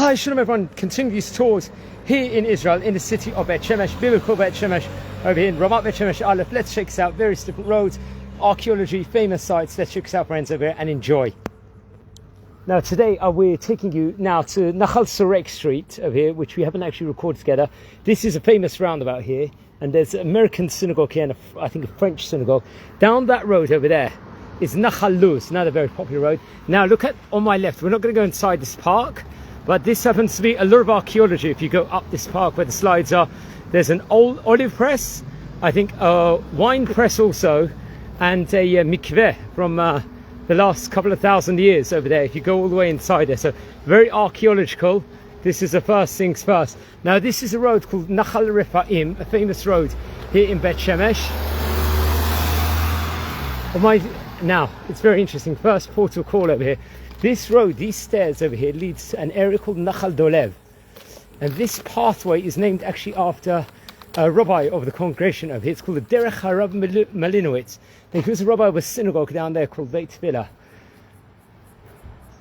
Hi, shalom everyone. Continue these tours here in Israel, in the city of Bet Shemesh, biblical Bet Shemesh, over here in Ramat Bet Shemesh Aleph. Let's check this out. Various different roads, archaeology, famous sites. Let's check this out, friends, over here and enjoy. Now today we're taking you now to Nahal Sorek Street over here, which we haven't actually recorded together. This is a famous roundabout here, and there's an American synagogue here and I think a French synagogue. Down that road over there is Nahal Luz, another very popular road. Now look at on my left. We're not going to go inside this park, but this happens to be a lot of archaeology. If you go up this park where the slides are, there's an old olive press, I think a wine press also, and a mikveh from the last couple of thousand years over there. If you go all the way inside there, so very archaeological. This is the first things first. Now this is a road called Shemesh Refaim, a famous road here in Bet Shemesh. Now it's very interesting. First portal call over here. This road, these stairs over here, leads to an area called Nachal Dolev, and this pathway is named actually after a rabbi of the congregation over here. It's called the Derech Harav Malinowitz. He was a rabbi of a synagogue down there called Beit Tfilah,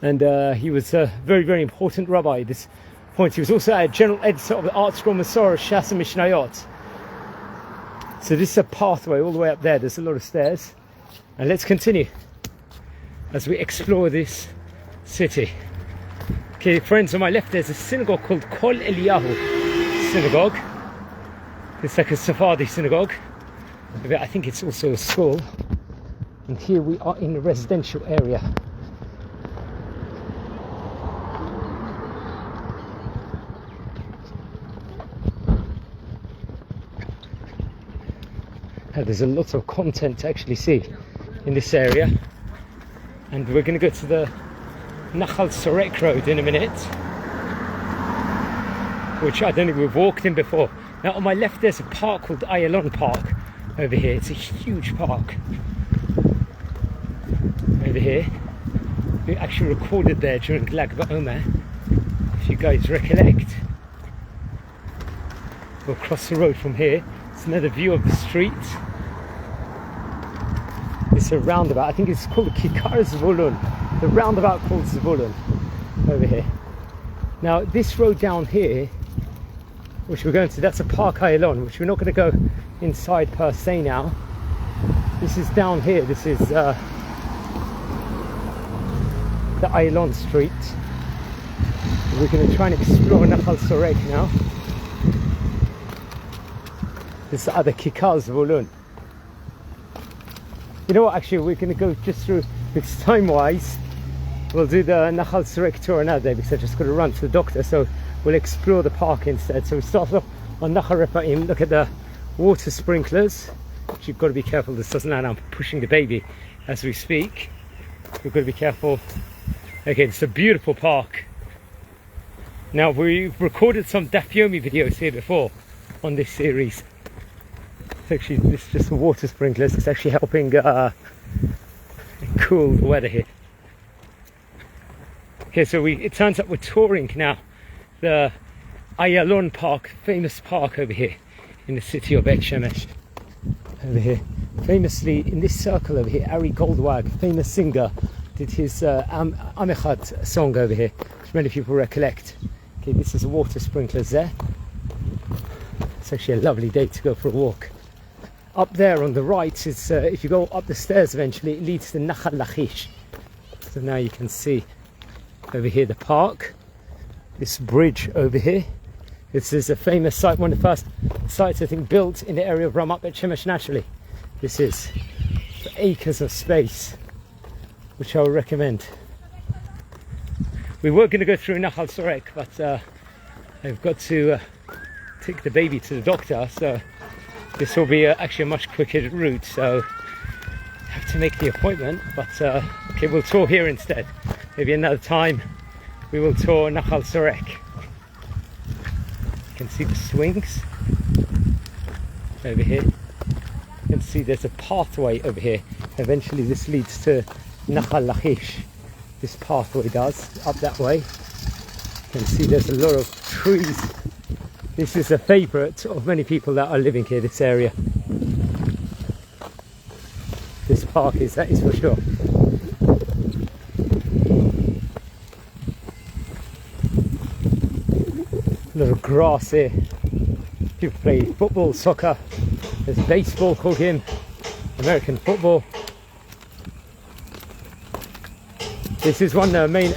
and he was a very, very important rabbi at this point. He was also a general editor of the Art Scroll Masorah Shas and Mishnayot. So this is a pathway all the way up there. There's a lot of stairs, and let's continue as we explore this city. Okay, friends, on my left there's a synagogue called Kol Eliyahu Synagogue. It's like a Sephardi synagogue. I think it's also a school. And here we are in a residential area. Now, there's a lot of content to actually see in this area. And we're going to go to the Nahal Sorek Road in a minute, which I don't think we've walked in before. Now on my left there's a park called Ayalon Park over here. It's a huge park over here. We actually recorded there during Lag BaOmer, if you guys recollect. We'll cross the road from here. It's another view of the street. It's a roundabout. I think it's called Kikar Zvulun. The roundabout called Zvulun over here. Now this road down here, which we're going to, that's a Park Ayalon, which we're not going to go inside per se now. This is down here. This is the Ayalon Street. We're going to try and explore Nahal Sorek now. This is the other Kikar Zvulun. You know what, actually we're going to go just through, because time wise we'll do the Nahal Sorek tour another day, because I just got to run to the doctor, so we'll explore the park instead. So we start off on Nahal Refaim. Look at the water sprinklers, which you've got to be careful this doesn't land. I'm pushing the baby as we speak. We've got to be careful. Okay, it's a beautiful park. Now we've recorded some Daf Yomi videos here before on this series. Actually, this is just the water sprinklers. It's actually helping cool the weather here. Okay, so it turns out we're touring now the Ayalon Park, famous park over here in the city of Bet Shemesh. Over here, famously in this circle over here, Ari Goldwag, famous singer, did his Amechad song over here, which many people recollect. Okay, this is the water sprinklers there. It's actually a lovely day to go for a walk. Up there on the right is, if you go up the stairs eventually, it leads to Nahal Lachish. So now you can see over here the park, this bridge over here. This is a famous site, one of the first sites I think built in the area of Ramat Bet Shemesh naturally. This is acres of space, which I would recommend. We were going to go through Nahal Sorek, but I've got to take the baby to the doctor, so this will be actually a much quicker route, so I have to make the appointment. But okay, we'll tour here instead. Maybe another time we will tour Nahal Sorek. You can see the swings over here. You can see there's a pathway over here. Eventually this leads to Nahal Lachish. This pathway does, up that way. You can see there's a lot of trees. This is a favourite of many people that are living here, this area. This park is, that is for sure. A lot of grass here. People play football, soccer. There's baseball, hugim, American football. This is one main.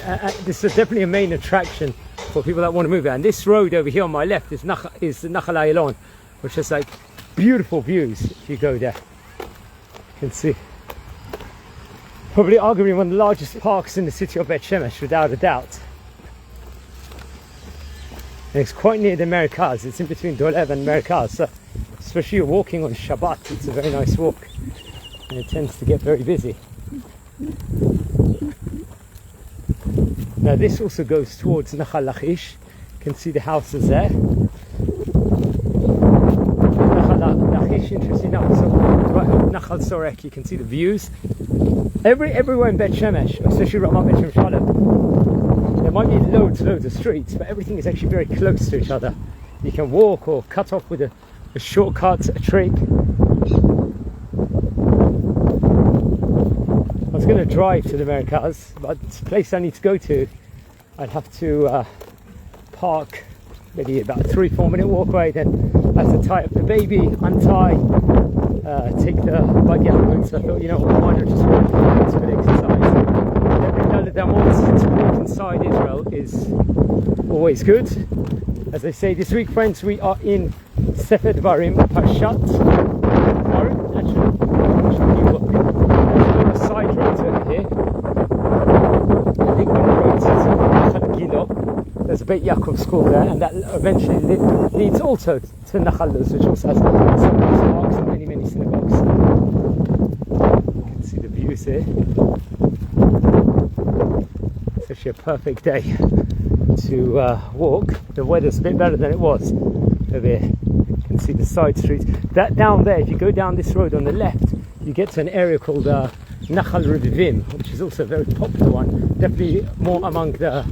This is definitely a main attraction for people that want to move here. And this road over here on my left is the Nahal Ayalon, which has like beautiful views if you go there. You can see. Probably arguably one of the largest parks in the city of Bet Shemesh, without a doubt. And it's quite near the Merkaz. It's in between Dolev and Merkaz. So especially you're walking on Shabbat, it's a very nice walk. And it tends to get very busy. Now this also goes towards Nahal Lachish. You can see the houses there. Nahal Lachish, interesting enough. So Nahal Sorek, you can see the views. Everywhere in Bet Shemesh, especially Ramat Bet Shemesh Aleph, there might be loads of streets, but everything is actually very close to each other. You can walk or cut off with a shortcut, a trick. I was going to drive to the Merkaz, but the place I need to go to, I'd have to park maybe about a 3-4 minute walk away, then I have to tie up the baby, untie, take the buggy out of the road. So I thought, you know what, why not just walk to an exercise. To walk inside Israel is always good. As I say this week, friends, we are in Sefer Dvarim, Parshat Dvarim. Actually, you look. There's a side road over here. I think one of the roads is Gilo. There's a Beit Yaakov school there, and that eventually leads also to Nahal Luz, which also has some nice parks and many synagogues. You can see the views here. It's actually a perfect day to walk. The weather's a bit better than it was over here. You can see the side streets. That down there, if you go down this road on the left, you get to an area called Nahal Revivim, which is also a very popular one. Definitely more among the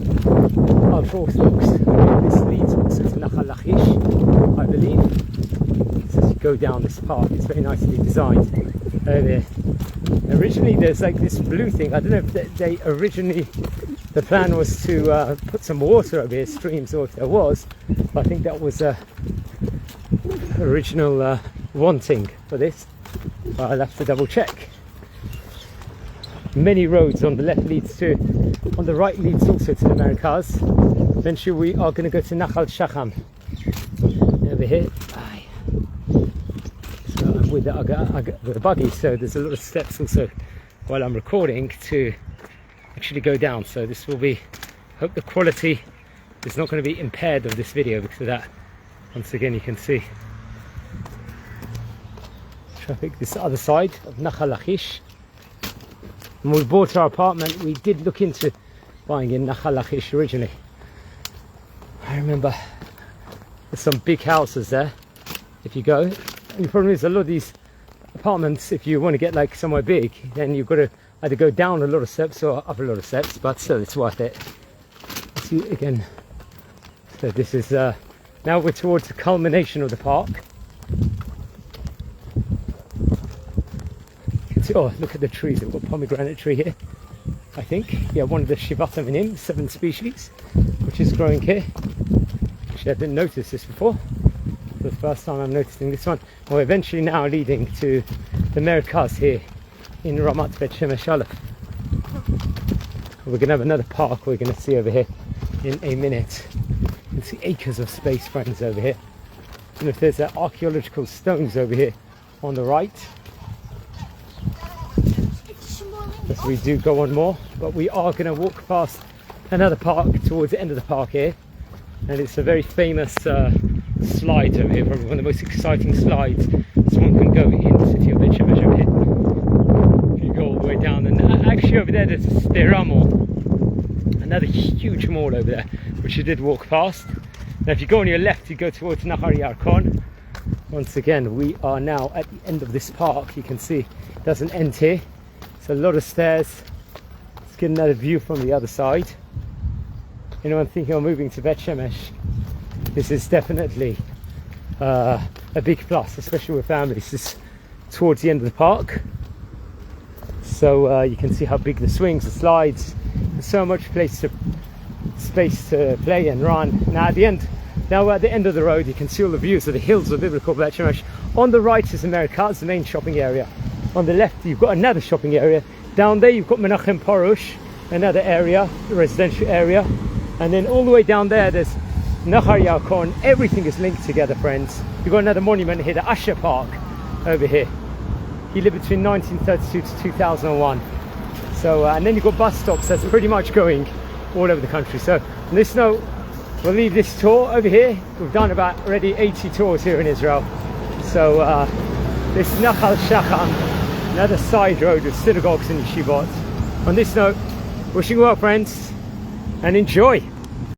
ultra-Orthodox. This leads also to Nahal Lachish, I believe. So as you go down this park, it's very nicely designed over there. Originally there's like this blue thing. I don't know if they originally, the plan was to put some water over here, streams, or if there was, but I think that was original wanting for this. I'll have to double check. Many roads on the left leads to, on the right leads also to the Merkaz. Eventually we are going to go to Nahal Shacham over here. So I'm with the buggy, so there's a lot of steps also while I'm recording to actually go down. So this will be, hope the quality is not going to be impaired of this video because of that. Once again, you can see traffic this other side of Nahal Lachish. When we bought our apartment, we did look into buying in Nahal Lachish originally. I remember there's some big houses there if you go. And the problem is a lot of these apartments, if you want to get like somewhere big, then you've got to either go down a lot of steps or up a lot of steps, but still it's worth it. See again. So this is now we're towards the culmination of the park. Oh, look at the trees. We've got a pomegranate tree here, I think. Yeah, one of the Shivatam Minim, 7 species, which is growing here. Actually, I didn't notice this before. For the first time I'm noticing this one. We're eventually now leading to the Merkaz here in Ramat Bet Shemesh Aleph. We're going to have another park we're going to see over here in a minute. You can see acres of space, friends, over here. And if there's archaeological stones over here on the right, as we do go on more, but we are going to walk past another park towards the end of the park here, and it's a very famous slide over here, probably one of the most exciting slides someone can go in the city of Bet Shemesh over here. If you go all the way down, and actually over there there's a Stera Mall, another huge mall over there, which you did walk past. Now if you go on your left, you go towards Nahar Yarkon. Once again, we are now at the end of this park. You can see it doesn't end here. It's a lot of stairs. Let's get another view from the other side. Anyone thinking of moving to Bet Shemesh, this is definitely a big plus, especially with families. This is towards the end of the park, so you can see how big the swings, the slides. There's so much space to play and run. Now at the end Now at the end of the road you can see all the views of the hills of biblical Bet Shemesh. On the right is America, it's the main shopping area. On the left you've got another shopping area. Down there you've got Menachem Porush, another area, a residential area. And then all the way down there there's Nahar Yaakon. Everything is linked together, friends. You've got another monument here, the Asher Park over here. He lived between 1932 to 2001. So and then you've got bus stops that's pretty much going all over the country. So on this note, we'll leave this tour over here. We've done about already 80 tours here in Israel. So this is Nachal Shacham, another side road with synagogues and yeshivot. On this note, wishing you well, friends, and enjoy.